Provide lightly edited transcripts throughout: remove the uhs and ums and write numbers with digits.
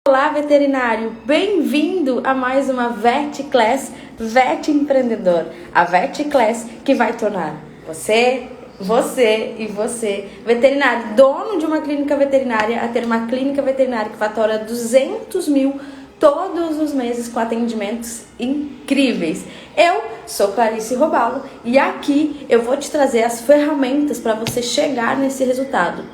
Olá, veterinário! Bem-vindo a mais uma Vet Class Vet Empreendedor. A Vet Class que vai tornar você e você, veterinário, dono de uma clínica veterinária, a ter uma clínica veterinária que fatura 200 mil todos os meses com atendimentos incríveis. Eu sou Clarice Robalo e aqui eu vou te trazer as ferramentas para você chegar nesse resultado.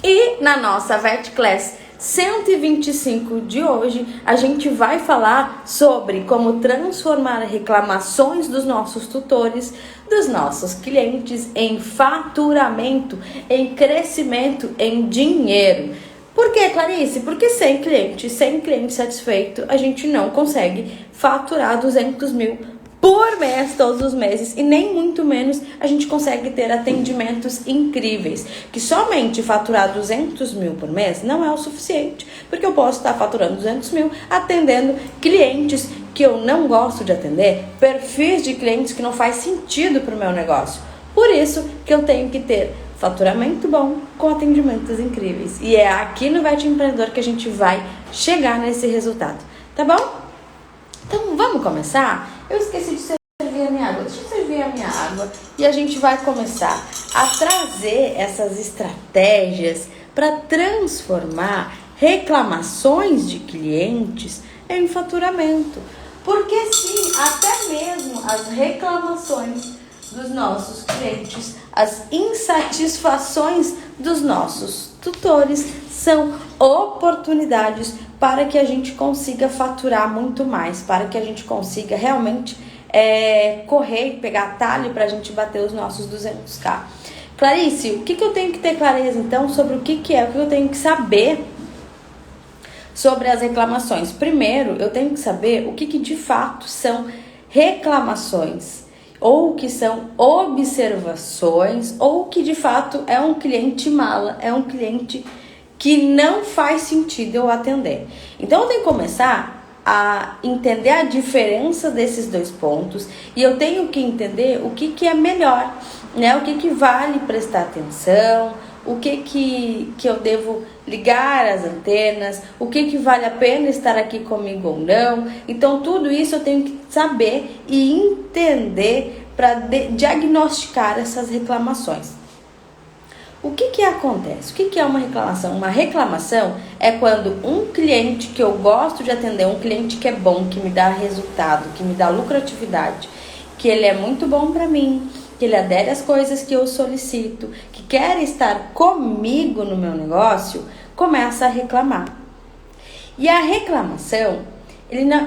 E na nossa Vet Class 125 de hoje, a gente vai falar sobre como transformar reclamações dos nossos tutores, dos nossos clientes, em faturamento, em crescimento, em dinheiro. Por que, Clarice? Porque sem cliente satisfeito, a gente não consegue faturar 200 mil por mês, todos os meses, e nem muito menos a gente consegue ter atendimentos incríveis. Que somente faturar 200 mil por mês não é o suficiente, porque eu posso estar faturando 200 mil atendendo clientes que eu não gosto de atender, perfis de clientes que não faz sentido para o meu negócio. Por isso que eu tenho que ter faturamento bom com atendimentos incríveis. E é aqui no Vet Empreendedor que a gente vai chegar nesse resultado, tá bom? Então vamos começar? Eu esqueci de servir a minha água. Deixa eu servir a minha água e a gente vai começar a trazer essas estratégias para transformar reclamações de clientes em faturamento. Porque sim, até mesmo as reclamações dos nossos clientes, as insatisfações dos nossos tutores são oportunidades para que a gente consiga faturar muito mais, para que a gente consiga realmente correr e pegar atalho para a gente bater os nossos 200k. Clarice, o que eu tenho que ter clareza então sobre o que eu tenho que saber sobre as reclamações? Primeiro, eu tenho que saber o que de fato são reclamações, ou que são observações, ou que de fato é um cliente mala, é um cliente que não faz sentido eu atender. Então eu tenho que começar a entender a diferença desses dois pontos e eu tenho que entender o que é melhor, né? O que vale prestar atenção, o que eu devo ligar as antenas, o que vale a pena estar aqui comigo ou não. Então tudo isso eu tenho que saber e entender para diagnosticar essas reclamações. O que acontece? O que é uma reclamação? Uma reclamação é quando um cliente que eu gosto de atender, um cliente que é bom, que me dá resultado, que me dá lucratividade, que ele é muito bom para mim, que ele adere às coisas que eu solicito, que quer estar comigo no meu negócio, começa a reclamar. E a reclamação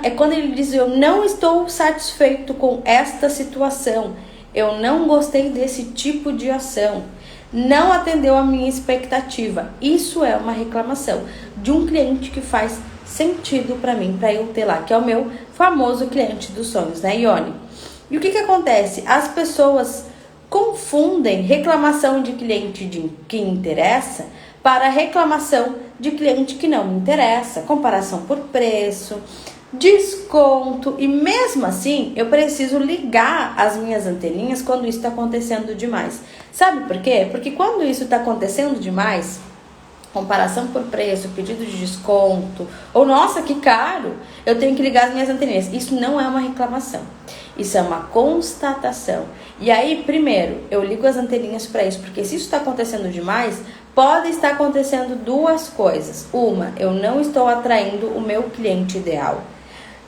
é quando ele diz: eu não estou satisfeito com esta situação, eu não gostei desse tipo de ação, não atendeu a minha expectativa. Isso é uma reclamação de um cliente que faz sentido para mim, para eu ter lá, que é o meu famoso cliente dos sonhos, né, Ione? E o que acontece? As pessoas confundem reclamação de cliente que interessa para reclamação de cliente que não me interessa, comparação por preço, desconto, e mesmo assim eu preciso ligar as minhas anteninhas quando isso está acontecendo demais. Sabe por quê? Porque quando isso está acontecendo demais, comparação por preço, pedido de desconto, ou nossa, que caro, eu tenho que ligar as minhas anteninhas. Isso não é uma reclamação, isso é uma constatação. E aí, primeiro, eu ligo as anteninhas para isso, porque se isso está acontecendo demais, pode estar acontecendo duas coisas. Uma, eu não estou atraindo o meu cliente ideal.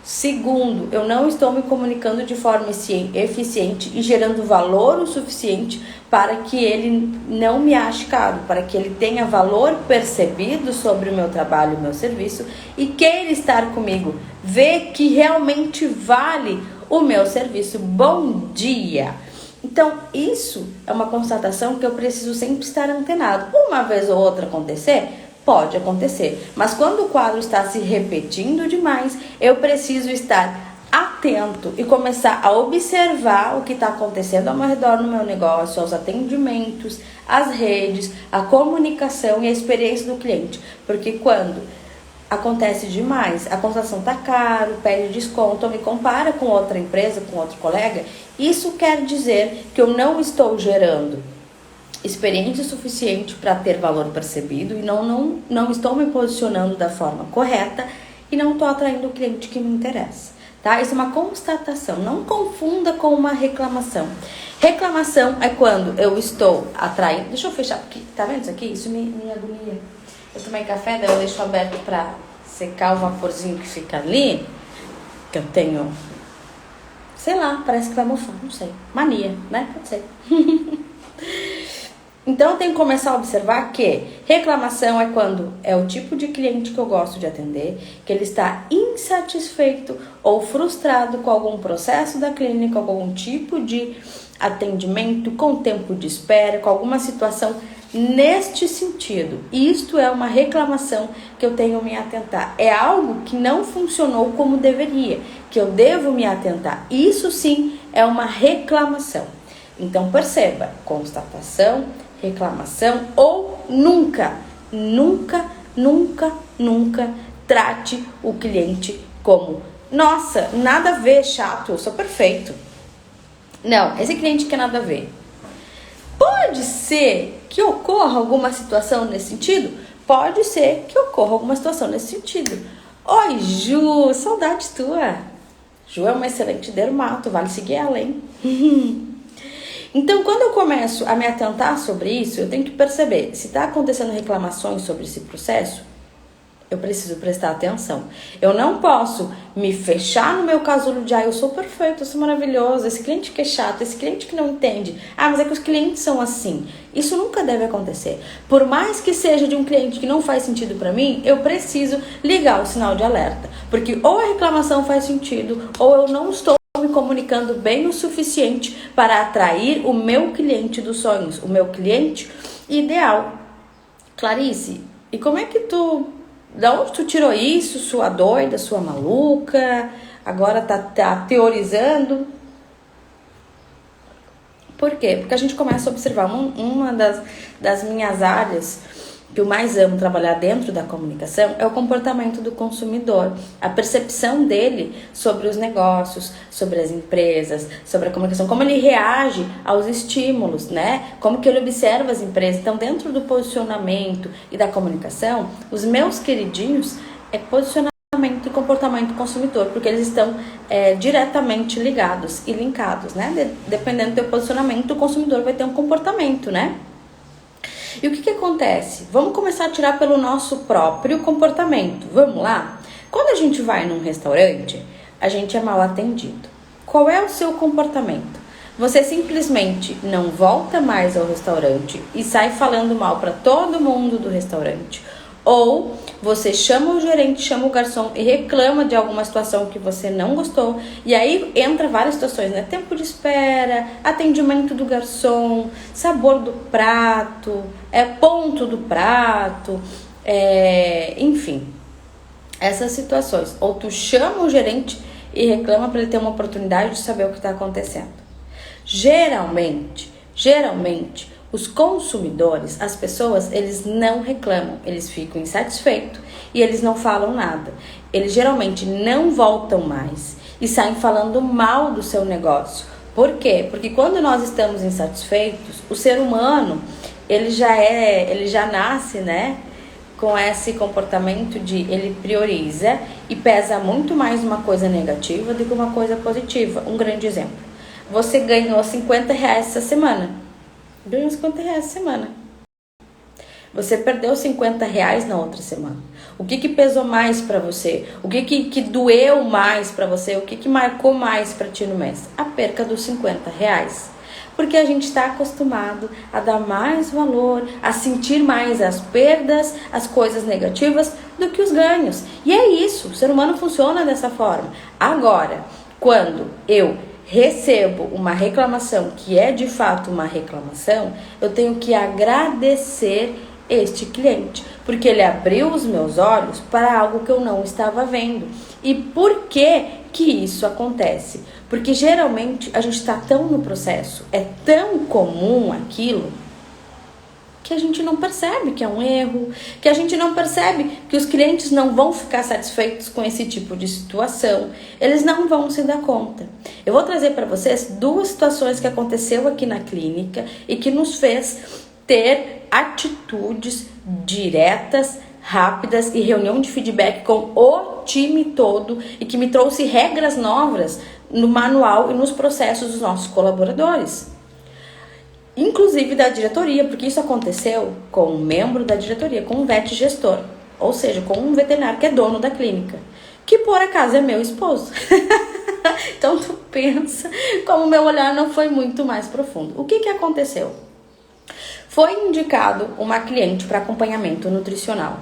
Segundo, eu não estou me comunicando de forma eficiente e gerando valor o suficiente para que ele não me ache caro, para que ele tenha valor percebido sobre o meu trabalho, o meu serviço, e queira estar comigo, ver que realmente vale o meu serviço. Bom dia! Então, isso é uma constatação que eu preciso sempre estar antenado. Uma vez ou outra acontecer, pode acontecer, mas quando o quadro está se repetindo demais, eu preciso estar atento e começar a observar o que está acontecendo ao meu redor no meu negócio, os atendimentos, as redes, a comunicação e a experiência do cliente. Porque quando acontece demais, a constatação está caro, pede desconto, ou me compara com outra empresa, com outro colega, isso quer dizer que eu não estou gerando experiente o suficiente para ter valor percebido e não estou me posicionando da forma correta e não estou atraindo o cliente que me interessa, tá? Isso é uma constatação, não confunda com uma reclamação. Reclamação é quando eu estou atraindo... Deixa eu fechar, porque tá vendo isso aqui? Isso me agonia. Eu tomei café, daí eu deixo aberto para secar o vaporzinho que fica ali, que eu tenho... Sei lá, parece que vai mofar, não sei. Mania, né? Pode ser. Então eu tenho que começar a observar que reclamação é quando é o tipo de cliente que eu gosto de atender, que ele está insatisfeito ou frustrado com algum processo da clínica, com algum tipo de atendimento, com tempo de espera, com alguma situação neste sentido. Isto é uma reclamação que eu tenho que me atentar. É algo que não funcionou como deveria, que eu devo me atentar. Isso sim é uma reclamação. Então perceba, constatação, reclamação ou nunca trate o cliente como nossa, nada a ver, chato, eu sou perfeito. Não, esse cliente quer nada a ver. Pode ser que ocorra alguma situação nesse sentido? Pode ser que ocorra alguma situação nesse sentido. Oi, Ju, saudade tua. Ju é uma excelente dermato, vale seguir ela, hein? Então, quando eu começo a me atentar sobre isso, eu tenho que perceber se está acontecendo reclamações sobre esse processo, eu preciso prestar atenção. Eu não posso me fechar no meu casulo de eu sou perfeito, eu sou maravilhoso, esse cliente que é chato, esse cliente que não entende. Mas é que os clientes são assim. Isso nunca deve acontecer. Por mais que seja de um cliente que não faz sentido para mim, eu preciso ligar o sinal de alerta. Porque ou a reclamação faz sentido, ou eu não estou me comunicando bem o suficiente para atrair o meu cliente dos sonhos, o meu cliente ideal. Clarice, e como é que da onde tu tirou isso, sua doida, sua maluca, agora tá teorizando? Por quê? Porque a gente começa a observar uma das minhas áreas que eu mais amo trabalhar dentro da comunicação é o comportamento do consumidor, a percepção dele sobre os negócios, sobre as empresas, sobre a comunicação, como ele reage aos estímulos, né? Como que ele observa as empresas. Então, dentro do posicionamento e da comunicação, os meus queridinhos é posicionamento e comportamento do consumidor, porque eles estão diretamente ligados e linkados, né? Dependendo do teu posicionamento, o consumidor vai ter um comportamento, né? E o que acontece? Vamos começar a tirar pelo nosso próprio comportamento. Vamos lá? Quando a gente vai num restaurante, a gente é mal atendido. Qual é o seu comportamento? Você simplesmente não volta mais ao restaurante e sai falando mal para todo mundo do restaurante. Ou você chama o gerente, chama o garçom e reclama de alguma situação que você não gostou. E aí entra várias situações, né? Tempo de espera, atendimento do garçom, sabor do prato, ponto do prato, enfim. Essas situações. Ou tu chama o gerente e reclama para ele ter uma oportunidade de saber o que está acontecendo. Geralmente, os consumidores, as pessoas, eles não reclamam, eles ficam insatisfeitos e eles não falam nada. Eles geralmente não voltam mais e saem falando mal do seu negócio. Por quê? Porque quando nós estamos insatisfeitos, o ser humano, ele já nasce, né, com esse comportamento de ele prioriza e pesa muito mais uma coisa negativa do que uma coisa positiva. Um grande exemplo. Você ganhou R$50 essa semana. Ganhou R$50 essa semana. Você perdeu R$50 na outra semana. O que pesou mais para você? O que doeu mais para você? O que marcou mais para ti no mês? A perca dos R$50. Porque a gente está acostumado a dar mais valor, a sentir mais as perdas, as coisas negativas do que os ganhos. E é isso, o ser humano funciona dessa forma. Agora, quando eu recebo uma reclamação que é de fato uma reclamação, eu tenho que agradecer este cliente, porque ele abriu os meus olhos para algo que eu não estava vendo. E por que isso acontece? Porque geralmente a gente está tão no processo, é tão comum aquilo, que a gente não percebe que é um erro, que a gente não percebe que os clientes não vão ficar satisfeitos com esse tipo de situação, eles não vão se dar conta. Eu vou trazer para vocês 2 situações que aconteceu aqui na clínica e que nos fez ter atitudes diretas, rápidas e reunião de feedback com o time todo e que me trouxe regras novas no manual e nos processos dos nossos colaboradores. Inclusive da diretoria, porque isso aconteceu com um membro da diretoria, com um vet gestor, ou seja, com um veterinário que é dono da clínica, que por acaso é meu esposo. Então tu pensa como meu olhar não foi muito mais profundo. O que aconteceu? Foi indicado uma cliente para acompanhamento nutricional.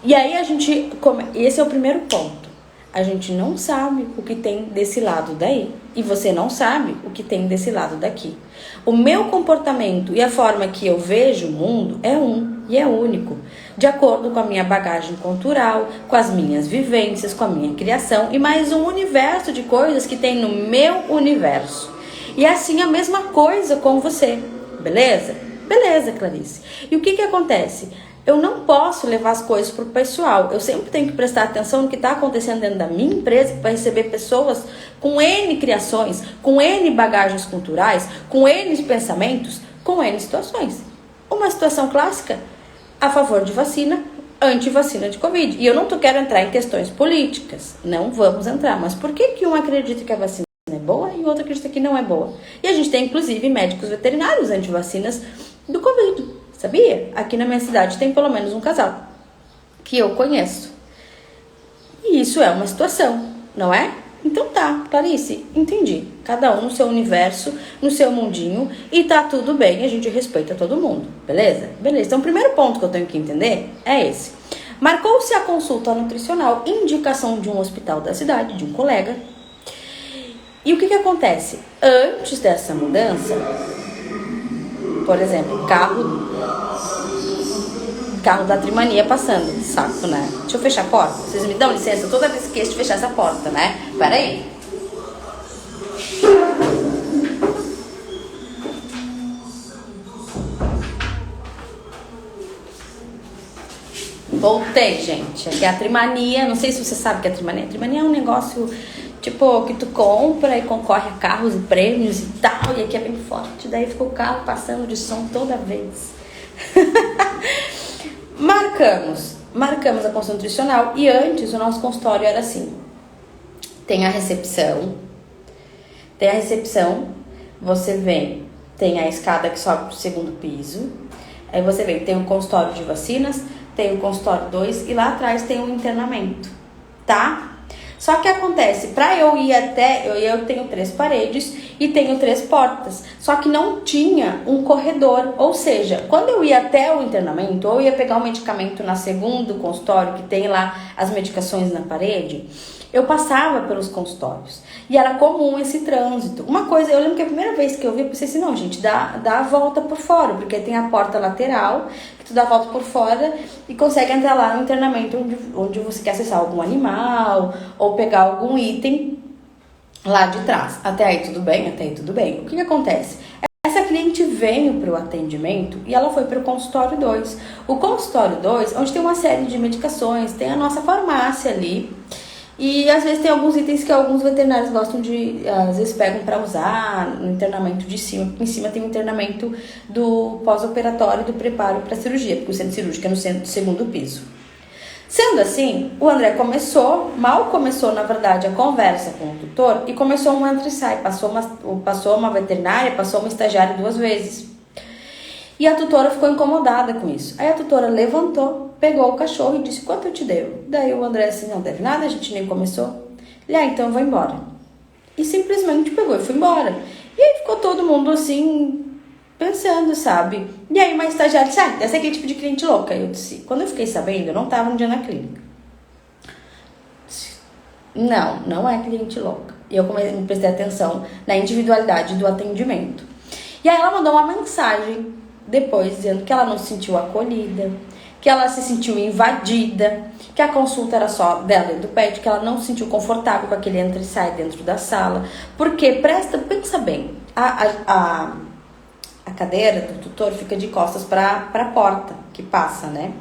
E aí esse é o primeiro ponto. A gente não sabe o que tem desse lado daí. E você não sabe o que tem desse lado daqui. O meu comportamento e a forma que eu vejo o mundo é um e é único. De acordo com a minha bagagem cultural, com as minhas vivências, com a minha criação e mais um universo de coisas que tem no meu universo. E assim a mesma coisa com você. Beleza? Beleza, Clarice. E o que acontece? Eu não posso levar as coisas para o pessoal. Eu sempre tenho que prestar atenção no que está acontecendo dentro da minha empresa para receber pessoas com N criações, com N bagagens culturais, com N pensamentos, com N situações. Uma situação clássica, a favor de vacina, anti-vacina de Covid. E eu não quero entrar em questões políticas. Não vamos entrar. Mas por que um acredita que a vacina é boa e o outro acredita que não é boa? E a gente tem, inclusive, médicos veterinários anti-vacinas do Covid. Sabia? Aqui na minha cidade tem pelo menos um casal que eu conheço. E isso é uma situação, não é? Então tá, Clarice, entendi. Cada um no seu universo, no seu mundinho, e tá tudo bem, a gente respeita todo mundo, beleza? Beleza, então o primeiro ponto que eu tenho que entender é esse. Marcou-se a consulta nutricional, indicação de um hospital da cidade, de um colega. E o que acontece? Antes dessa mudança, por exemplo, carro da Trimania passando. Saco, né? Deixa eu fechar a porta. Vocês me dão licença? Toda vez que esqueço de fechar essa porta, né? Pera aí. Voltei, gente. Aqui é a Trimania. Não sei se você sabe o que é a Trimania. A Trimania é um negócio, tipo, que tu compra e concorre a carros e prêmios e tal. E aqui é bem forte. Daí fica o carro passando de som toda vez. Marcamos a consulta nutricional. E antes o nosso consultório era assim. Tem a recepção. Você vem, tem a escada que sobe pro segundo piso. Aí você vem, tem o consultório de vacinas, tem o consultório 2 e lá atrás tem o internamento, tá? Só que acontece, pra eu ir até, eu tenho 3 paredes e tenho 3 portas. Só que não tinha um corredor, ou seja, quando eu ia até o internamento, ou ia pegar o medicamento na segundo consultório, que tem lá as medicações na parede, eu passava pelos consultórios. E era comum esse trânsito. Uma coisa, eu lembro que a primeira vez que eu vi, eu pensei assim, não, gente, dá a volta por fora, porque tem a porta lateral, que tu dá a volta por fora e consegue entrar lá no internamento onde você quer acessar algum animal ou pegar algum item lá de trás. Até aí tudo bem? O que acontece? Essa cliente veio para o atendimento e ela foi para o consultório 2. O consultório 2, onde tem uma série de medicações, tem a nossa farmácia ali. E às vezes tem alguns itens que alguns veterinários gostam de, às vezes pegam para usar no internamento de cima, porque em cima tem o internamento do pós-operatório e do preparo para cirurgia, porque o centro cirúrgico é no segundo piso. Sendo assim, o André mal começou na verdade a conversa com o tutor e começou um entra e sai, passou uma veterinária, passou uma estagiária 2 vezes. E a tutora ficou incomodada com isso. Aí a tutora levantou, pegou o cachorro e disse, quanto eu te devo? Daí o André assim, não deve nada, a gente nem começou. Ele, então eu vou embora. E simplesmente pegou e foi embora. E aí ficou todo mundo assim, pensando, sabe? E aí uma estagiária disse, essa é aquele tipo de cliente louca. Eu disse, quando eu fiquei sabendo, eu não estava um dia na clínica. Não é cliente louca. E eu comecei a me prestar atenção na individualidade do atendimento. E aí ela mandou uma mensagem depois dizendo que ela não se sentiu acolhida, que ela se sentiu invadida, que a consulta era só dela e do pet, que ela não se sentiu confortável com aquele entra e sai dentro da sala. Porque, pensa bem, a cadeira do tutor fica de costas para a porta que passa, né?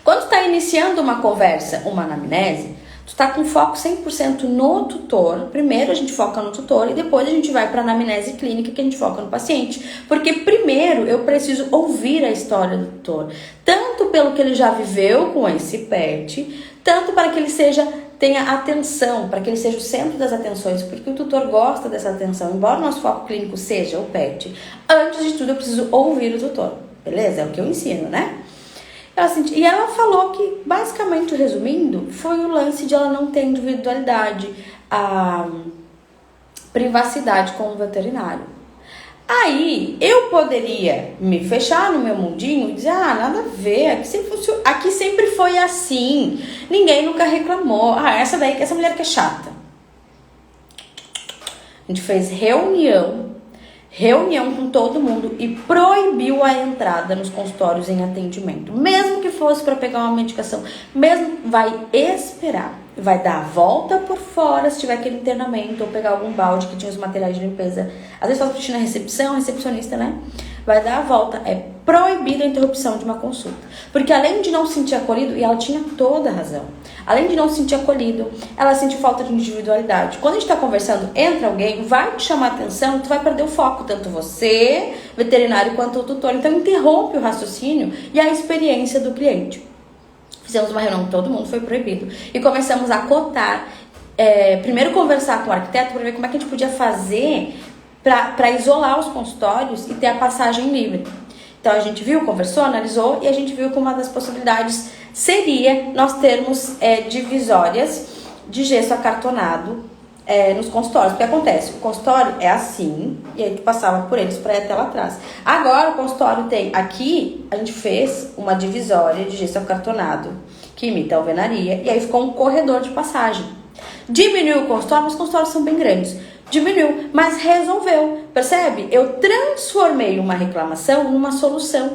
Quando tu tá iniciando uma conversa, uma anamnese, tu tu tá com foco 100% no tutor. Primeiro a gente foca no tutor e depois a gente vai para anamnese clínica, que a gente foca no paciente. Porque primeiro eu preciso ouvir a história do tutor, tanto pelo que ele já viveu com esse pet, tanto para que ele tenha atenção, para que ele seja o centro das atenções, porque o tutor gosta dessa atenção, embora o nosso foco clínico seja o pet. Antes de tudo eu preciso ouvir o tutor, beleza? É o que eu ensino, né? E ela falou que, basicamente, resumindo, foi o lance de ela não ter individualidade, a privacidade com o veterinário. Aí, eu poderia me fechar no meu mundinho e dizer, nada a ver, aqui sempre foi assim, ninguém nunca reclamou, essa mulher que é chata. A gente fez reunião com todo mundo e proibiu a entrada nos consultórios em atendimento. Mesmo que fosse para pegar uma medicação, mesmo vai esperar, vai dar a volta por fora se tiver aquele internamento ou pegar algum balde que tinha os materiais de limpeza. Às vezes faz xixi na recepção, recepcionista, né? Vai dar a volta. É proibida a interrupção de uma consulta. Porque além de não se sentir acolhido, e ela tinha toda a razão, além de não se sentir acolhido, ela sentiu falta de individualidade. Quando a gente está conversando, entra alguém, vai te chamar a atenção, tu vai perder o foco, tanto você, veterinário, quanto o tutor. Então interrompe o raciocínio e a experiência do cliente. Fizemos uma reunião, todo mundo foi proibido. E começamos a cotar, primeiro conversar com o arquiteto para ver como é que a gente podia fazer para isolar os consultórios e ter a passagem livre. Então a gente viu, conversou, analisou e a gente viu que uma das possibilidades seria nós termos divisórias de gesso acartonado nos consultórios. O que acontece? O consultório é assim e aí tu passava por eles para ir até lá atrás. Agora o consultório tem aqui, a gente fez uma divisória de gesso acartonado que imita a alvenaria e aí ficou um corredor de passagem. Diminuiu o consultório, mas os consultórios são bem grandes. Diminuiu, mas resolveu, percebe? Eu transformei uma reclamação numa solução,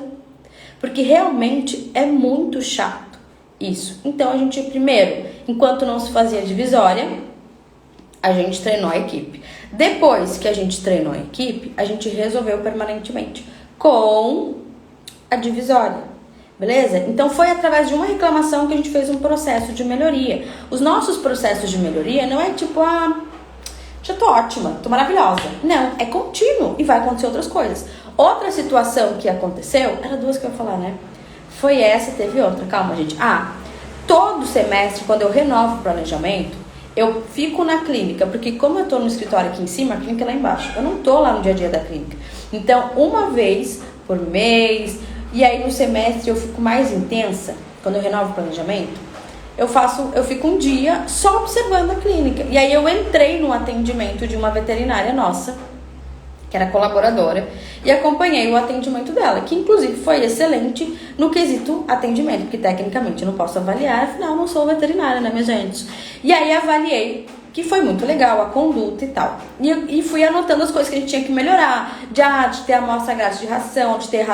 porque realmente é muito chato isso. Então a gente primeiro, enquanto não se fazia divisória, a gente treinou a equipe. Depois que a gente treinou a equipe, a gente resolveu permanentemente com a divisória, beleza? Então foi através de uma reclamação que a gente fez um processo de melhoria. Os nossos processos de melhoria não é tipo já tô ótima, tô maravilhosa. Não, é contínuo e vai acontecer outras coisas. Outra situação que aconteceu, era duas que eu ia falar, né? Foi essa, teve outra, calma, gente. Todo semestre, quando eu renovo o planejamento, eu fico na clínica, porque como eu tô no escritório aqui em cima, a clínica é lá embaixo. Eu não tô lá no dia a dia da clínica. Então, uma vez por mês, e aí no semestre eu fico mais intensa, quando eu renovo o planejamento, eu fico um dia só observando a clínica. E aí eu entrei no atendimento de uma veterinária nossa, que era colaboradora, e acompanhei o atendimento dela, que inclusive foi excelente no quesito atendimento, porque tecnicamente eu não posso avaliar, afinal eu não sou veterinária, né, minha gente? E aí avaliei, que foi muito legal, a conduta e tal. E fui anotando as coisas que a gente tinha que melhorar, de ter amostra grátis de ração, de ter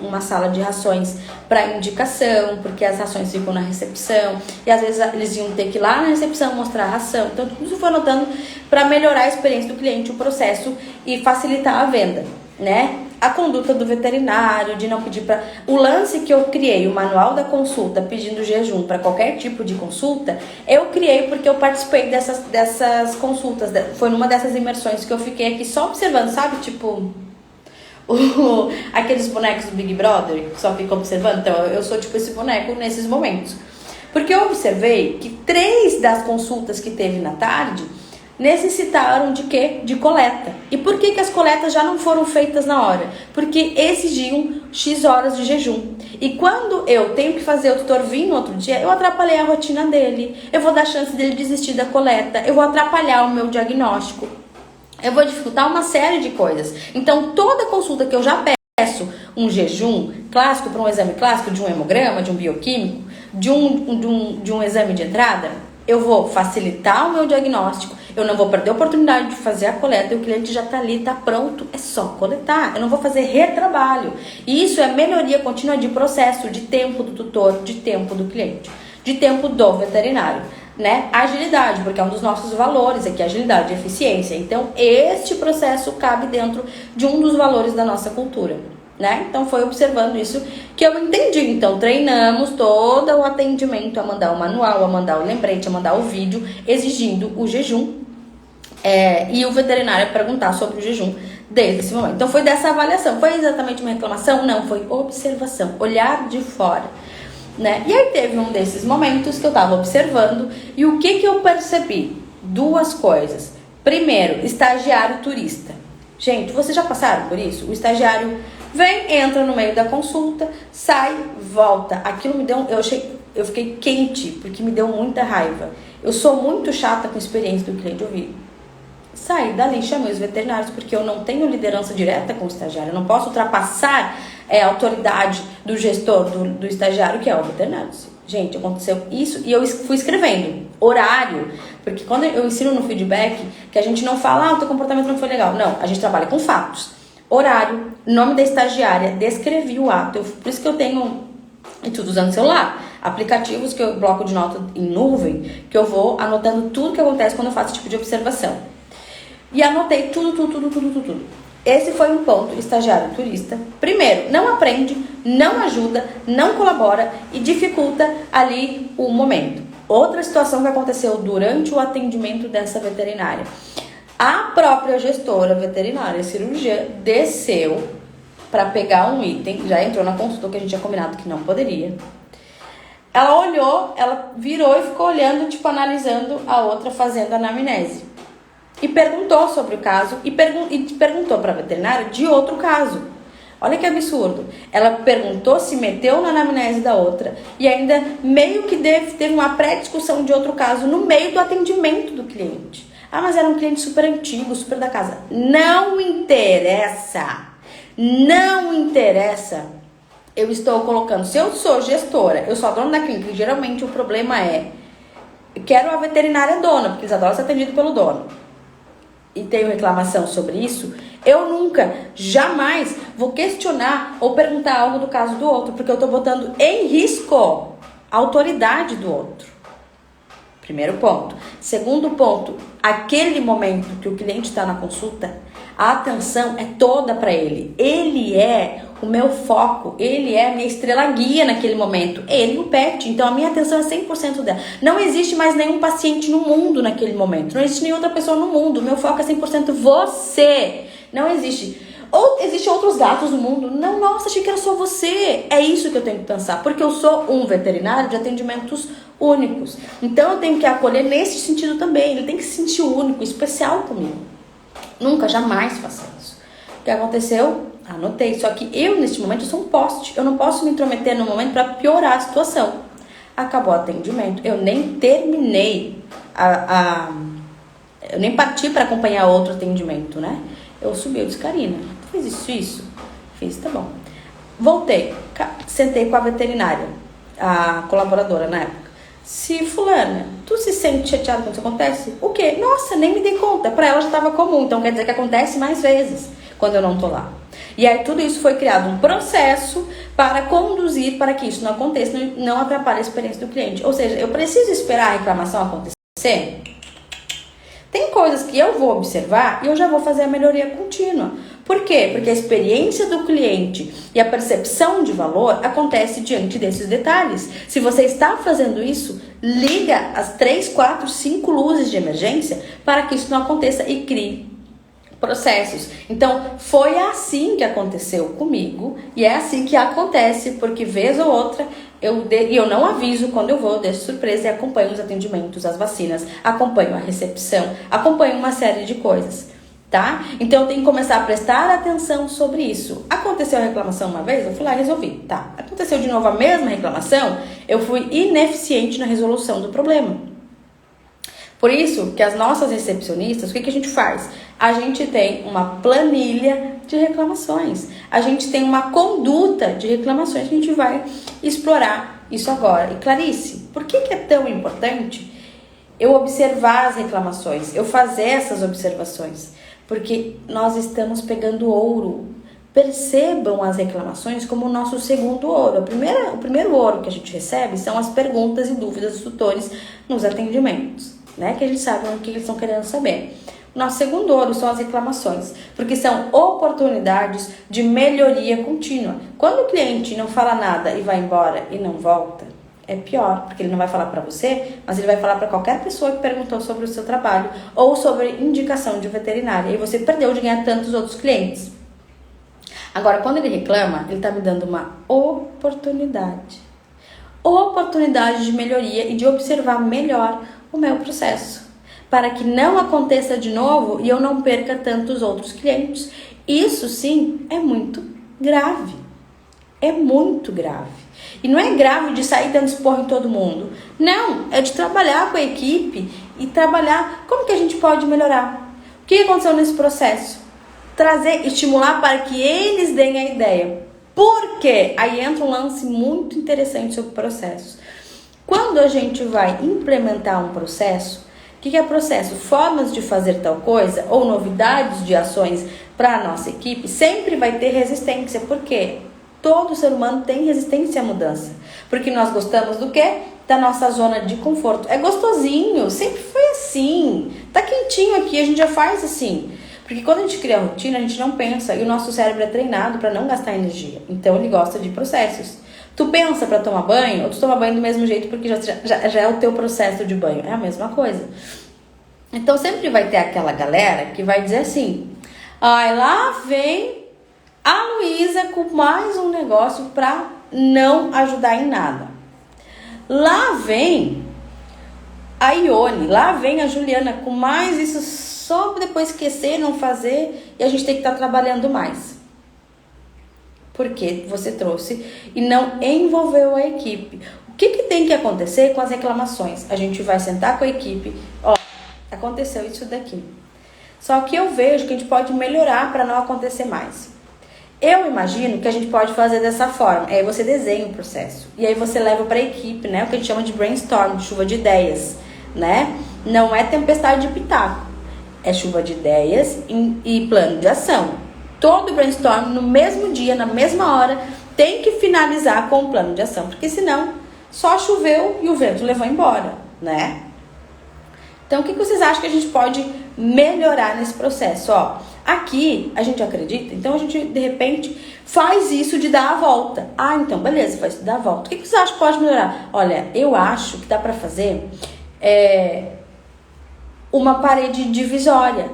uma sala de rações para indicação, porque as rações ficam na recepção, e às vezes eles iam ter que ir lá na recepção mostrar a ração. Então tudo isso foi anotando para melhorar a experiência do cliente, o processo e facilitar a venda, né? A conduta do veterinário, de não pedir para... O lance que eu criei, o manual da consulta, pedindo jejum para qualquer tipo de consulta, eu criei porque eu participei dessas consultas. Foi numa dessas imersões que eu fiquei aqui só observando, sabe? Tipo, aqueles bonecos do Big Brother, que só ficam observando. Então, eu sou tipo esse boneco nesses momentos. Porque eu observei que 3 das consultas que teve na tarde necessitaram de quê? De coleta. E por que as coletas já não foram feitas na hora? Porque exigiam X horas de jejum. E quando eu tenho que fazer o tutor vir no outro dia, eu atrapalhei a rotina dele, eu vou dar chance dele desistir da coleta, eu vou atrapalhar o meu diagnóstico, eu vou dificultar uma série de coisas. Então toda consulta que eu já peço um jejum clássico para um exame clássico, de um hemograma, de um bioquímico, de um exame de entrada, eu vou facilitar o meu diagnóstico, eu não vou perder a oportunidade de fazer a coleta, e o cliente já está ali, está pronto, é só coletar. Eu não vou fazer retrabalho. E isso é melhoria contínua de processo, de tempo do tutor, de tempo do cliente, de tempo do veterinário, né? Agilidade, porque é um dos nossos valores aqui, agilidade e eficiência. Então, este processo cabe dentro de um dos valores da nossa cultura. né? Então foi observando isso que eu entendi. Então treinamos todo o atendimento a mandar o manual, a mandar o lembrete, a mandar o vídeo exigindo o jejum. E o veterinário perguntar sobre o jejum desde esse momento. Então foi dessa avaliação. Foi exatamente uma reclamação? Não, foi observação, olhar de fora, né? E aí teve um desses momentos que eu tava observando e o que eu percebi? Duas coisas. Primeiro, estagiário turista. Gente, vocês já passaram por isso? O estagiário vem, entra no meio da consulta, sai, volta. Aquilo me deu... Eu fiquei quente, porque me deu muita raiva. Eu sou muito chata com a experiência do cliente. Eu vi. Saí dali, chamei os veterinários, porque eu não tenho liderança direta com o estagiário. Eu não posso ultrapassar a autoridade do gestor, do estagiário, que é o veterinário. Gente, aconteceu isso e eu fui escrevendo horário, porque quando eu ensino no feedback, que a gente não fala, o teu comportamento não foi legal. Não, a gente trabalha com fatos. Horário, nome da estagiária, descrevi o ato. Por isso que eu tenho, e tudo usando celular, aplicativos que eu bloco de nota em nuvem, que eu vou anotando tudo que acontece quando eu faço esse tipo de observação. E anotei tudo. Esse foi um ponto, estagiário turista. Primeiro, não aprende, não ajuda, não colabora e dificulta ali o momento. Outra situação que aconteceu durante o atendimento dessa veterinária. A própria gestora veterinária, cirurgiã, desceu para pegar um item, já entrou na consulta que a gente tinha combinado que não poderia. Ela olhou, ela virou e ficou olhando, tipo, analisando a outra fazendo anamnese. E perguntou sobre o caso e perguntou para a veterinária de outro caso. Olha que absurdo. Ela perguntou, se meteu na anamnese da outra e ainda meio que teve uma pré-discussão de outro caso no meio do atendimento do cliente. Ah, mas era um cliente super antigo, super da casa. Não interessa. Não interessa. Eu estou colocando, se eu sou gestora, eu sou a dona da clínica, e geralmente o problema é, eu quero a veterinária dona, porque eles adoram ser atendidos pelo dono. E tenho reclamação sobre isso, eu nunca, jamais vou questionar ou perguntar algo do caso do outro, porque eu estou botando em risco a autoridade do outro. Primeiro ponto. Segundo ponto, aquele momento que o cliente está na consulta, a atenção é toda para ele. Ele é o meu foco, ele é a minha estrela guia naquele momento. Ele e o pet, então a minha atenção é 100% dela. Não existe mais nenhum paciente no mundo naquele momento. Não existe nenhuma outra pessoa no mundo. O meu foco é 100% você. Não existe. Ou existem outros gatos no mundo? Não, nossa, achei que era só você. É isso que eu tenho que pensar, porque eu sou um veterinário de atendimentos únicos. Então eu tenho que acolher nesse sentido também. Ele tem que se sentir único, especial comigo. Nunca, jamais faça isso. O que aconteceu? Anotei. Só que eu, neste momento, eu sou um poste. Eu não posso me intrometer no momento para piorar a situação. Acabou o atendimento. Eu nem terminei eu nem parti para acompanhar outro atendimento, né? Eu subi, eu disse, Karina, tu fez isso? Fiz, tá bom. Voltei, sentei com a veterinária, a colaboradora na época. Se fulana, tu se sente chateada quando isso acontece? O quê? Nossa, nem me dei conta. Para ela já estava comum, então quer dizer que acontece mais vezes quando eu não tô lá. E aí tudo isso foi criado um processo para conduzir para que isso não aconteça, não atrapalhe a experiência do cliente. Ou seja, eu preciso esperar a reclamação acontecer? Tem coisas que eu vou observar e eu já vou fazer a melhoria contínua. Por quê? Porque a experiência do cliente e a percepção de valor acontece diante desses detalhes. Se você está fazendo isso, liga as 3, 4, 5 luzes de emergência para que isso não aconteça e crie processos. Então, foi assim que aconteceu comigo e é assim que acontece, porque vez ou outra eu não aviso quando eu vou, eu deixo surpresa e acompanho os atendimentos, as vacinas, acompanho a recepção, acompanho uma série de coisas, tá? Então, eu tenho que começar a prestar atenção sobre isso. Aconteceu a reclamação uma vez, eu fui lá e resolvi, tá? Aconteceu de novo a mesma reclamação, eu fui ineficiente na resolução do problema. Por isso que as nossas recepcionistas, o que a gente faz? A gente tem uma planilha de reclamações. A gente tem uma conduta de reclamações que a gente vai explorar isso agora. E Clarice, por que é tão importante eu observar as reclamações, eu fazer essas observações? Porque nós estamos pegando ouro. Percebam as reclamações como o nosso segundo ouro. O primeiro ouro que a gente recebe são as perguntas e dúvidas dos tutores nos atendimentos, né? Que a gente sabe o que eles estão querendo saber. Nosso segundo ouro são as reclamações, porque são oportunidades de melhoria contínua. Quando o cliente não fala nada e vai embora e não volta, é pior, porque ele não vai falar para você, mas ele vai falar para qualquer pessoa que perguntou sobre o seu trabalho ou sobre indicação de veterinária, e você perdeu de ganhar tantos outros clientes. Agora, quando ele reclama, ele está me dando uma oportunidade de melhoria e de observar melhor o meu processo, para que não aconteça de novo e eu não perca tantos outros clientes. Isso sim é muito grave. É muito grave. E não é grave de sair dando esporro em todo mundo. Não, é de trabalhar com a equipe e trabalhar como que a gente pode melhorar. O que aconteceu nesse processo? Trazer, estimular para que eles deem a ideia. Por quê? Aí entra um lance muito interessante sobre processos. Quando a gente vai implementar um processo, o que é processo? Formas de fazer tal coisa ou novidades de ações para a nossa equipe, sempre vai ter resistência. Por quê? Todo ser humano tem resistência à mudança. Porque nós gostamos do quê? Da nossa zona de conforto. É gostosinho, sempre foi assim. Tá quentinho aqui, a gente já faz assim. Porque quando a gente cria a rotina, a gente não pensa e o nosso cérebro é treinado para não gastar energia. Então ele gosta de processos. Tu pensa para tomar banho, ou tu toma banho do mesmo jeito porque já é o teu processo de banho. É a mesma coisa. Então sempre vai ter aquela galera que vai dizer assim: ai, lá vem a Luísa com mais um negócio para não ajudar em nada. Lá vem a Ione, lá vem a Juliana com mais isso só para depois esquecer, não fazer e a gente tem que estar trabalhando mais. Porque você trouxe e não envolveu a equipe. O que tem que acontecer com as reclamações? A gente vai sentar com a equipe, ó, aconteceu isso daqui. Só que eu vejo que a gente pode melhorar para não acontecer mais. Eu imagino que a gente pode fazer dessa forma. Aí você desenha o processo. E aí você leva para a equipe, né? O que a gente chama de brainstorm, chuva de ideias, né? Não é tempestade de pitaco. É chuva de ideias e plano de ação. Todo brainstorm no mesmo dia, na mesma hora, tem que finalizar com o plano de ação. Porque senão só choveu e o vento levou embora, né? Então, o que vocês acham que a gente pode melhorar nesse processo? Ó, aqui a gente acredita, então a gente, de repente, faz isso de dar a volta. Ah, então, beleza, faz isso de dar a volta. O que vocês acham que pode melhorar? Olha, eu acho que dá pra fazer uma parede divisória.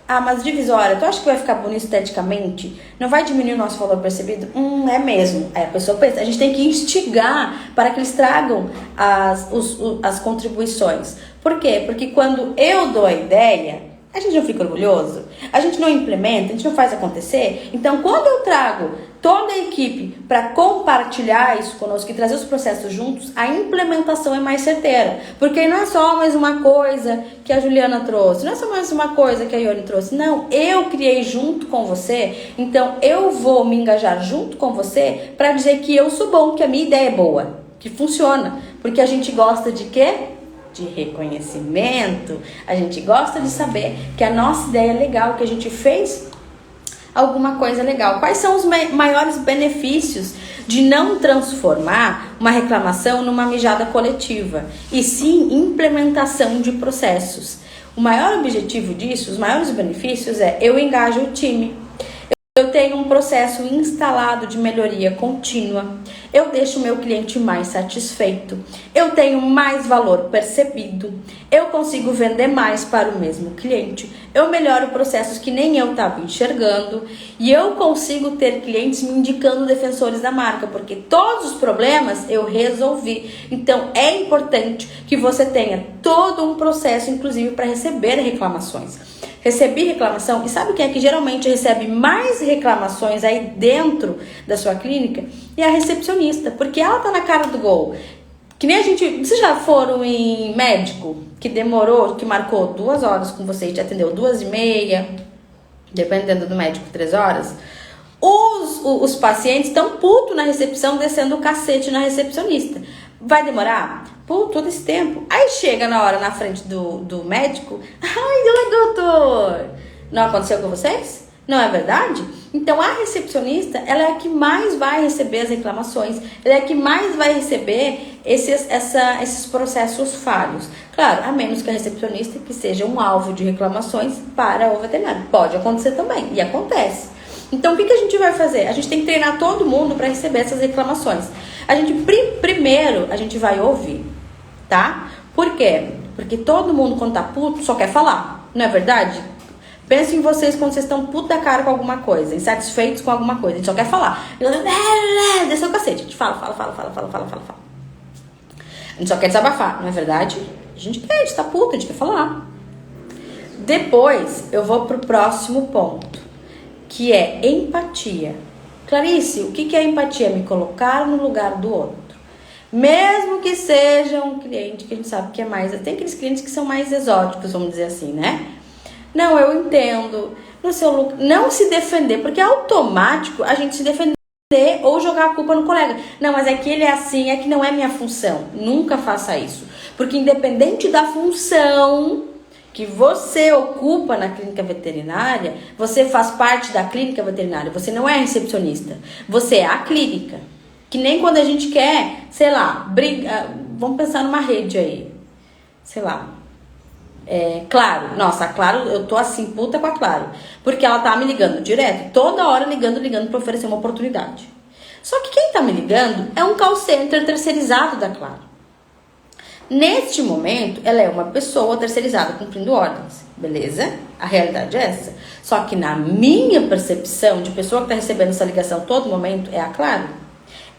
Ah, mas divisória, tu acha que vai ficar bonito esteticamente? Não vai diminuir o nosso valor percebido? É mesmo. Aí a pessoa pensa, a gente tem que instigar para que eles tragam as contribuições. Por quê? Porque quando eu dou a ideia, a gente não fica orgulhoso, a gente não implementa, a gente não faz acontecer. Então, quando eu trago toda a equipe para compartilhar isso conosco e trazer os processos juntos, a implementação é mais certeira. Porque não é só mais uma coisa que a Juliana trouxe, não é só mais uma coisa que a Ione trouxe. Não, eu criei junto com você, então eu vou me engajar junto com você para dizer que eu sou bom, que a minha ideia é boa, que funciona. Porque a gente gosta de quê? De reconhecimento. A gente gosta de saber que a nossa ideia é legal, que a gente fez alguma coisa legal. Quais são os maiores benefícios de não transformar uma reclamação numa mijada coletiva, e sim implementação de processos? O maior objetivo disso, os maiores benefícios eu engajo o time. Eu tenho um processo instalado de melhoria contínua. Eu deixo o meu cliente mais satisfeito. Eu tenho mais valor percebido. Eu consigo vender mais para o mesmo cliente. Eu melhoro processos que nem eu estava enxergando. E eu consigo ter clientes me indicando defensores da marca, porque todos os problemas eu resolvi. Então é importante que você tenha todo um processo, inclusive para receber reclamações. Recebi reclamação, e sabe quem é que geralmente recebe mais reclamações aí dentro da sua clínica? É a recepcionista, porque ela tá na cara do gol. Que nem a gente... Vocês já foram em médico que demorou, que marcou 2 horas com você e te atendeu 2h30, dependendo do médico, 3 horas? Os pacientes estão putos na recepção, descendo o cacete na recepcionista. Vai demorar? Por todo esse tempo. Aí chega na hora na frente do médico. Ai, doutor! Não aconteceu com vocês? Não é verdade? Então a recepcionista, ela é a que mais vai receber as reclamações, ela é a que mais vai receber esses processos falhos. Claro, a menos que a recepcionista que seja um alvo de reclamações para o veterinário. Pode acontecer também, e acontece. Então o que a gente vai fazer? A gente tem que treinar todo mundo para receber essas reclamações. A gente primeiro a gente vai ouvir, tá? Por quê? Porque todo mundo quando tá puto só quer falar, não é verdade? Pensa em vocês quando vocês estão puto da cara com alguma coisa, insatisfeitos com alguma coisa, a gente só quer falar. Desceu o cacete, a gente fala. A gente só quer desabafar, não é verdade? A gente tá puto, a gente quer falar. Depois eu vou pro próximo ponto, que é empatia. Clarice, o que é empatia? Me colocar no lugar do outro. Mesmo que seja um cliente que a gente sabe que é mais... Tem aqueles clientes que são mais exóticos, vamos dizer assim, né? Não, eu entendo. Não se defender, porque é automático a gente se defender ou jogar a culpa no colega. Não, mas é que ele é assim, é que não é minha função. Nunca faça isso. Porque independente da função que você ocupa na clínica veterinária, você faz parte da clínica veterinária. Você não é recepcionista. Você é a clínica. Que nem quando a gente quer, sei lá, vamos pensar numa rede aí. Sei lá. Claro. Nossa, a Claro, eu tô assim, puta com a Claro. Porque ela tá me ligando direto. Toda hora ligando pra oferecer uma oportunidade. Só que quem tá me ligando é um call center terceirizado da Claro. Neste momento, ela é uma pessoa terceirizada cumprindo ordens, beleza? A realidade é essa. Só que na minha percepção de pessoa que está recebendo essa ligação todo momento é a Claro.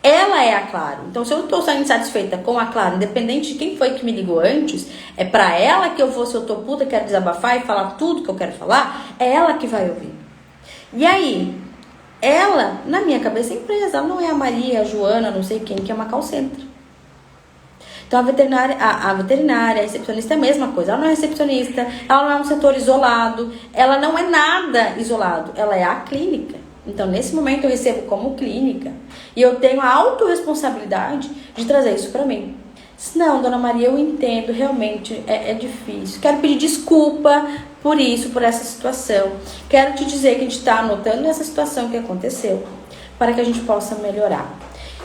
Ela é a Claro. Então, se eu estou saindo insatisfeita com a Claro, independente de quem foi que me ligou antes, é pra ela que eu vou, se eu tô puta, quero desabafar e falar tudo que eu quero falar, é ela que vai ouvir. E aí, ela, na minha cabeça, é empresa. Ela não é a Maria, a Joana, não sei quem, que é uma call center. Então, a veterinária, a recepcionista é a mesma coisa. Ela não é recepcionista, ela não é um setor isolado, ela não é nada isolado, ela é a clínica. Então, nesse momento, eu recebo como clínica e eu tenho a autorresponsabilidade de trazer isso pra mim. Não, dona Maria, eu entendo, realmente é difícil. Quero pedir desculpa por isso, por essa situação. Quero te dizer que a gente está anotando essa situação que aconteceu para que a gente possa melhorar.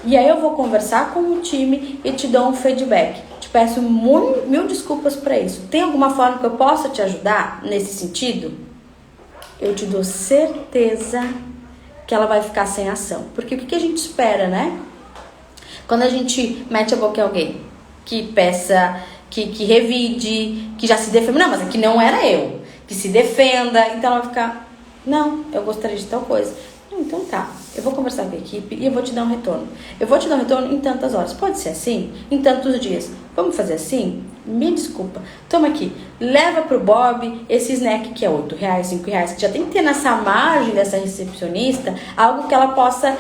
E aí eu vou conversar com o time e te dou um feedback. Te peço mil desculpas para isso. Tem alguma forma que eu possa te ajudar nesse sentido? Eu te dou certeza que ela vai ficar sem ação. Porque o que a gente espera, né? Quando a gente mete a boca em alguém que peça, que revide, que já se defenda. Não, mas aqui não era eu. Que se defenda. Então ela vai ficar, não, eu gostaria de tal coisa. Então tá, eu vou conversar com a equipe e eu vou te dar um retorno. Eu vou te dar um retorno em tantas horas. Pode ser assim? Em tantos dias. Vamos fazer assim? Me desculpa. Toma aqui, leva pro Bob esse snack que é R$8, R$5. Já tem que ter nessa margem dessa recepcionista algo que ela possa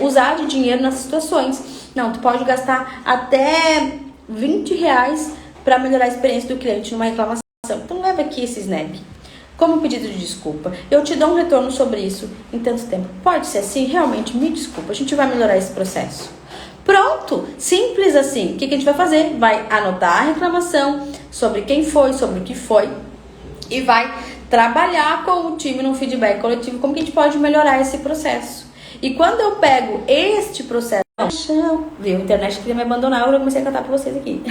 usar de dinheiro nas situações. Não, tu pode gastar até R$20 para melhorar a experiência do cliente numa reclamação. Então leva aqui esse snack. Como pedido de desculpa, eu te dou um retorno sobre isso em tanto tempo. Pode ser assim? Realmente, me desculpa. A gente vai melhorar esse processo. Pronto! Simples assim. O que a gente vai fazer? Vai anotar a reclamação sobre quem foi, sobre o que foi. E vai trabalhar com o time num feedback coletivo. Como que a gente pode melhorar esse processo? E quando eu pego este processo... Viu? A internet queria me abandonar. Eu comecei a cantar pra vocês aqui.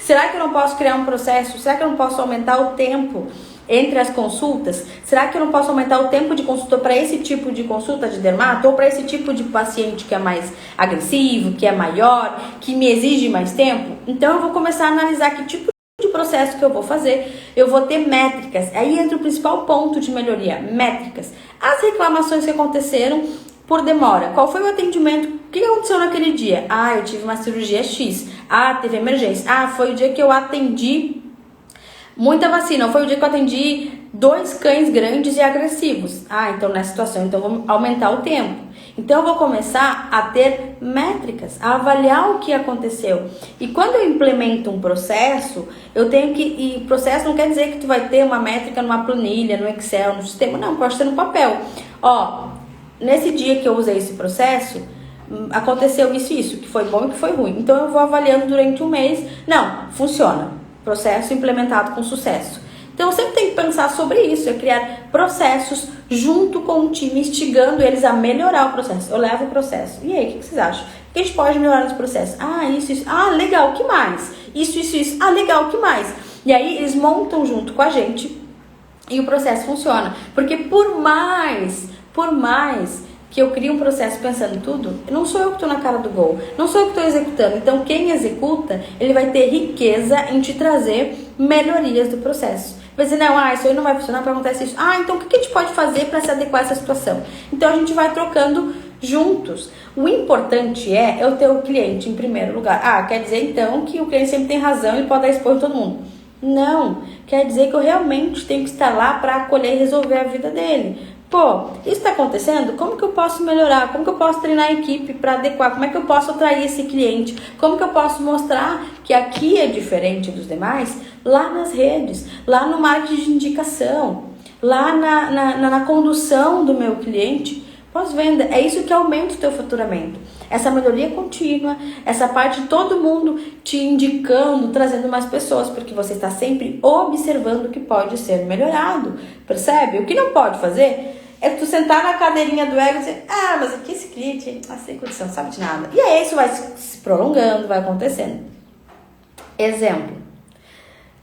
Será que eu não posso criar um processo? Será que eu não posso aumentar o tempo entre as consultas? Será que eu não posso aumentar o tempo de consulta para esse tipo de consulta de dermato ou para esse tipo de paciente que é mais agressivo, que é maior, que me exige mais tempo? Então eu vou começar a analisar que tipo de processo que eu vou fazer. Eu vou ter métricas. Aí entra o principal ponto de melhoria, métricas. As reclamações que aconteceram por demora. Qual foi o atendimento? O que aconteceu naquele dia? Eu tive uma cirurgia X. Teve emergência. Foi o dia que eu atendi muita vacina. Foi o dia que eu atendi 2 cães grandes e agressivos. Então nessa situação, então vamos aumentar o tempo. Então eu vou começar a ter métricas, a avaliar o que aconteceu. E quando eu implemento um processo, eu tenho que... E processo não quer dizer que tu vai ter uma métrica numa planilha, no Excel, no sistema. Não, pode ser no papel. Nesse dia que eu usei esse processo, aconteceu isso e isso, que foi bom e que foi ruim. Então eu vou avaliando durante um mês. Não, funciona. Processo implementado com sucesso. Então eu sempre tenho que pensar sobre isso, criar processos junto com o time, instigando eles a melhorar o processo. Eu levo o processo. E aí, o que vocês acham? O que a gente pode melhorar nesse processo? Isso. Legal, o que mais? Isso. Legal, o que mais? E aí eles montam junto com a gente e o processo funciona. Porque por mais que eu crie um processo pensando em tudo, não sou eu que estou na cara do gol, não sou eu que estou executando. Então quem executa, ele vai ter riqueza em te trazer melhorias do processo. Vai dizer, não, isso aí não vai funcionar, porque acontece isso. Então o que a gente pode fazer para se adequar a essa situação? Então a gente vai trocando juntos. O importante é eu ter o cliente em primeiro lugar. Quer dizer então que o cliente sempre tem razão, ele pode dar expor em todo mundo. Não, quer dizer que eu realmente tenho que estar lá para acolher e resolver a vida dele. Isso está acontecendo? Como que eu posso melhorar? Como que eu posso treinar a equipe para adequar? Como é que eu posso atrair esse cliente? Como que eu posso mostrar que aqui é diferente dos demais? Lá nas redes, lá no marketing de indicação, lá na condução do meu cliente, pós-venda. É isso que aumenta o teu faturamento. Essa melhoria contínua, essa parte de todo mundo te indicando, trazendo mais pessoas, porque você está sempre observando o que pode ser melhorado. Percebe? O que não pode fazer é tu sentar na cadeirinha do ego e dizer, mas aqui esse cliente, sem condição, não sabe de nada. E aí isso vai se prolongando, vai acontecendo. Exemplo.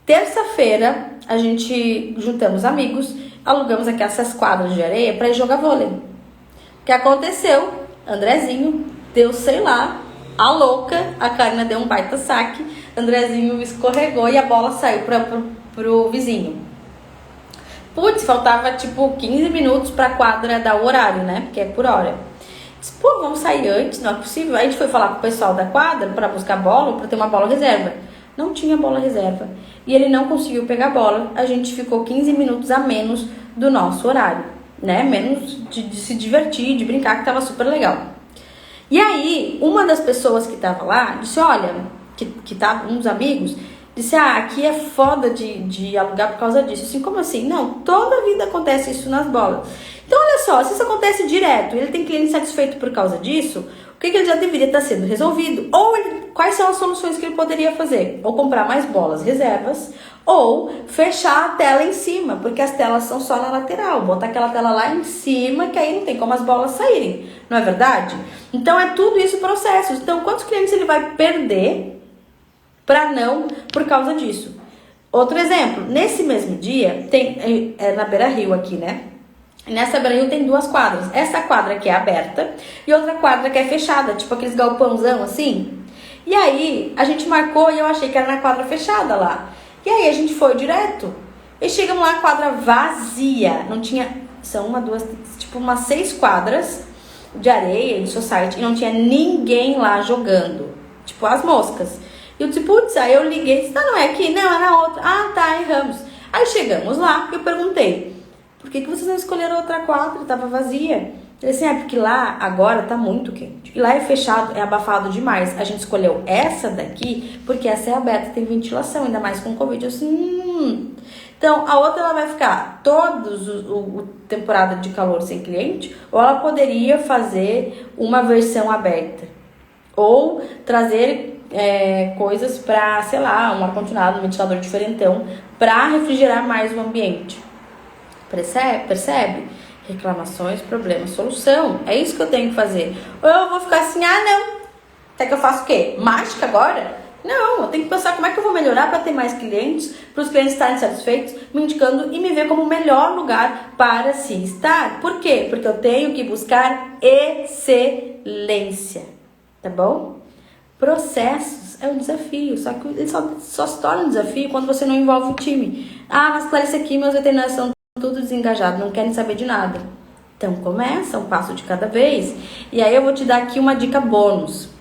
Terça-feira, a gente juntamos amigos, alugamos aqui essas quadras de areia para ir jogar vôlei. O que aconteceu? Andrezinho deu, sei lá, a louca, a Karina deu um baita saque, Andrezinho escorregou e a bola saiu pro vizinho. Faltava 15 minutos pra quadra dar o horário, né? Porque é por hora. Disse, vamos sair antes, não é possível. Aí a gente foi falar com o pessoal da quadra pra buscar bola, pra ter uma bola reserva. Não tinha bola reserva. E ele não conseguiu pegar a bola. A gente ficou 15 minutos a menos do nosso horário, né? Menos de se divertir, de brincar, que tava super legal. E aí, uma das pessoas que tava lá disse, olha, que tava uns amigos, disse, aqui é foda de alugar por causa disso. Assim, como assim? Não, toda vida acontece isso nas bolas. Então, olha só, se isso acontece direto, ele tem cliente satisfeito por causa disso, o que ele já deveria estar sendo resolvido? Ou quais são as soluções que ele poderia fazer? Ou comprar mais bolas reservas, ou fechar a tela em cima, porque as telas são só na lateral. Botar aquela tela lá em cima, que aí não tem como as bolas saírem. Não é verdade? Então, é tudo isso processos. Então, quantos clientes ele vai perder por causa disso? Outro exemplo, nesse mesmo dia, tem na Beira Rio aqui, né? Nessa Beira Rio tem duas quadras. Essa quadra que é aberta e outra quadra que é fechada, tipo aqueles galpãozão assim. E aí, a gente marcou e eu achei que era na quadra fechada lá. E aí, a gente foi direto. E chegamos lá, a quadra vazia. Não tinha, são umas 6 quadras de areia, de society, e não tinha ninguém lá jogando. Tipo, as moscas. E eu disse, aí eu liguei e disse, não é aqui, não, é na outra. Tá, erramos. Aí chegamos lá e eu perguntei, por que vocês não escolheram outra quadra? Tava vazia. Ele disse, porque lá agora tá muito quente. E lá é fechado, é abafado demais. A gente escolheu essa daqui porque essa é aberta, tem ventilação, ainda mais com Covid. Eu disse, Então, a outra ela vai ficar o temporada de calor sem cliente, ou ela poderia fazer uma versão aberta. Ou trazer coisas para, sei lá, um ar-condicionado, um ventilador diferentão, para refrigerar mais o ambiente. Percebe? Reclamações, problemas, solução. É isso que eu tenho que fazer. Ou eu vou ficar assim, não. Até que eu faço o quê? Mágica agora? Não, eu tenho que pensar como é que eu vou melhorar para ter mais clientes, para os clientes estarem satisfeitos, me indicando e me ver como o melhor lugar para se estar. Por quê? Porque eu tenho que buscar excelência. Tá bom? Processos é um desafio, só que ele só se torna um desafio quando você não envolve o time. Mas Clarice, aqui meus veterinários são tudo desengajados, não querem saber de nada. Então começa um passo de cada vez. E aí eu vou te dar aqui uma dica bônus.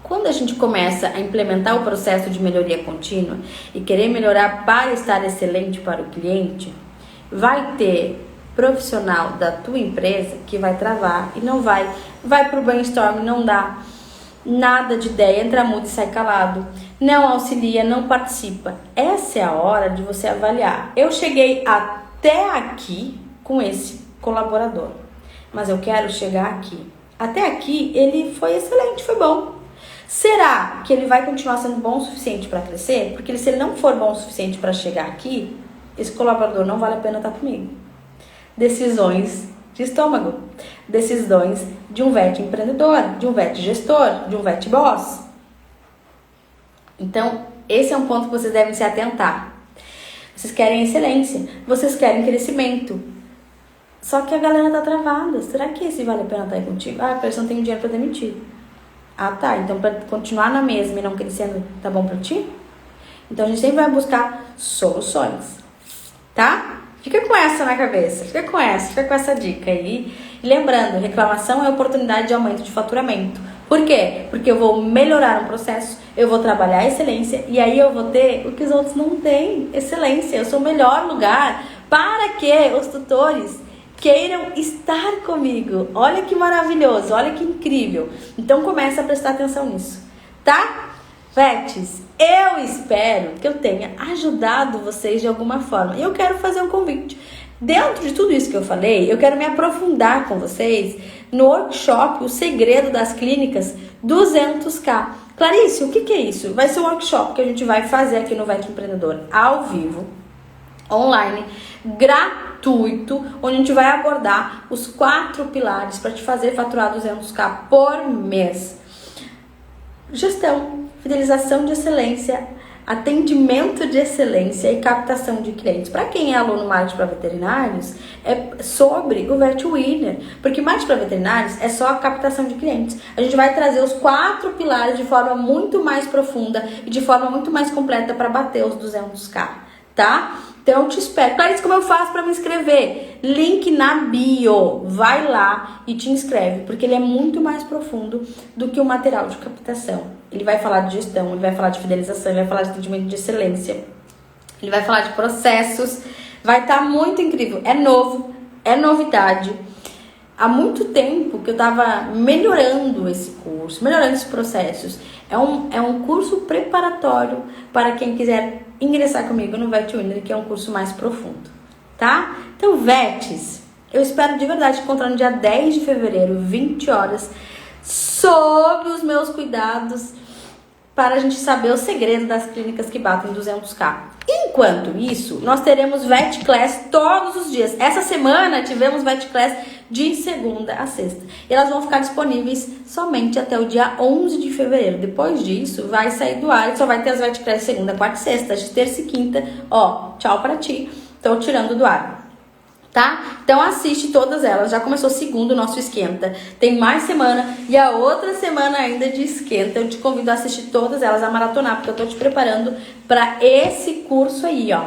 Quando a gente começa a implementar o processo de melhoria contínua e querer melhorar para estar excelente para o cliente, vai ter profissional da tua empresa que vai travar e não vai para o brainstorm, não dá nada de ideia, entra mudo e sai calado, não auxilia, não participa. Essa é a hora de você avaliar. Eu cheguei até aqui com esse colaborador, mas eu quero chegar aqui. Até aqui ele foi excelente, foi bom. Será que ele vai continuar sendo bom o suficiente para crescer? Porque se ele não for bom o suficiente para chegar aqui, esse colaborador não vale a pena estar comigo. Decisões de estômago, decisões de um VET empreendedor, de um VET gestor, de um VET boss. Então, esse é um ponto que vocês devem se atentar. Vocês querem excelência, vocês querem crescimento. Só que a galera tá travada. Será que esse vale a pena estar aí contigo? Ah, a pessoa não tem dinheiro pra demitir. Ah, tá. Então, pra continuar na mesma e não crescendo, tá bom pra ti? Então, a gente sempre vai buscar soluções. Tá? Fica com essa na cabeça. Fica com essa dica aí. E lembrando, reclamação é oportunidade de aumento de faturamento. Por quê? Porque eu vou melhorar um processo, eu vou trabalhar a excelência e aí eu vou ter o que os outros não têm, excelência. Eu sou o melhor lugar para que os tutores queiram estar comigo. Olha que maravilhoso, olha que incrível. Então começa a prestar atenção nisso, tá? VETs, eu espero que eu tenha ajudado vocês de alguma forma. E eu quero fazer um convite. Dentro de tudo isso que eu falei, eu quero me aprofundar com vocês no workshop O Segredo das Clínicas 200K. Clarice, o que é isso? Vai ser um workshop que a gente vai fazer aqui no VET Empreendedor ao vivo, online, gratuito, onde a gente vai abordar os 4 pilares para te fazer faturar 200K por mês. Gestão, fidelização de excelência, atendimento de excelência e captação de clientes. Para quem é aluno marketing para veterinários, é sobre o VET Winner, porque marketing para veterinários é só a captação de clientes. A gente vai trazer os 4 pilares de forma muito mais profunda e de forma muito mais completa para bater os 200K, tá? Então eu te espero. Clarice, como eu faço para me inscrever? Link na bio. Vai lá e te inscreve, porque ele é muito mais profundo do que o material de captação. Ele vai falar de gestão, ele vai falar de fidelização, ele vai falar de atendimento de excelência, ele vai falar de processos. Vai estar muito incrível. É novo, é novidade. Há muito tempo que eu estava melhorando esse curso, melhorando esses processos. É um curso preparatório para quem quiser ingressar comigo no VET Winner, que é um curso mais profundo, tá? Então, VETs, eu espero de verdade te encontrar no dia 10 de fevereiro, 20 horas, sob os meus cuidados, para a gente saber o segredo das clínicas que batem 200K. Enquanto isso, nós teremos VET Class todos os dias. Essa semana tivemos VET Class de segunda a sexta. E elas vão ficar disponíveis somente até o dia 11 de fevereiro. Depois disso, vai sair do ar e só vai ter as VET Class segunda, quarta e sexta, de terça e quinta. Ó, tchau pra ti. Tô tirando do ar. Tá? Então assiste todas elas. Já começou segundo o nosso esquenta. Tem mais semana e a outra semana ainda de esquenta. Eu te convido a assistir todas elas, a maratonar, porque eu tô te preparando para esse curso aí, ó,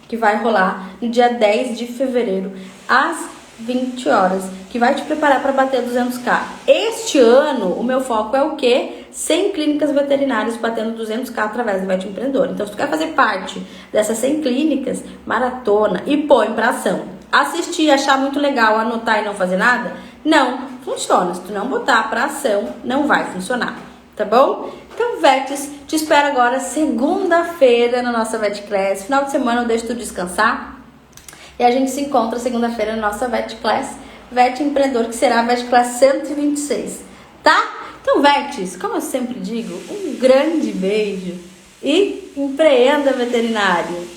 que vai rolar no dia 10 de fevereiro, às 20 horas, que vai te preparar para bater 200K. Este ano, o meu foco é o quê? 100 clínicas veterinárias batendo 200K através do VET Empreendedor. Então, se tu quer fazer parte dessas 100 clínicas, maratona e põe pra ação. Assistir, achar muito legal, anotar e não fazer nada? Não funciona. Se tu não botar pra ação, não vai funcionar, tá bom? Então, VETs, te espero agora segunda-feira na nossa VET Class. Final de semana eu deixo tu descansar. E a gente se encontra segunda-feira na nossa VET Class, VET Empreendedor, que será a VET Class 126, tá? Então, VETs, como eu sempre digo, um grande beijo e empreenda veterinário!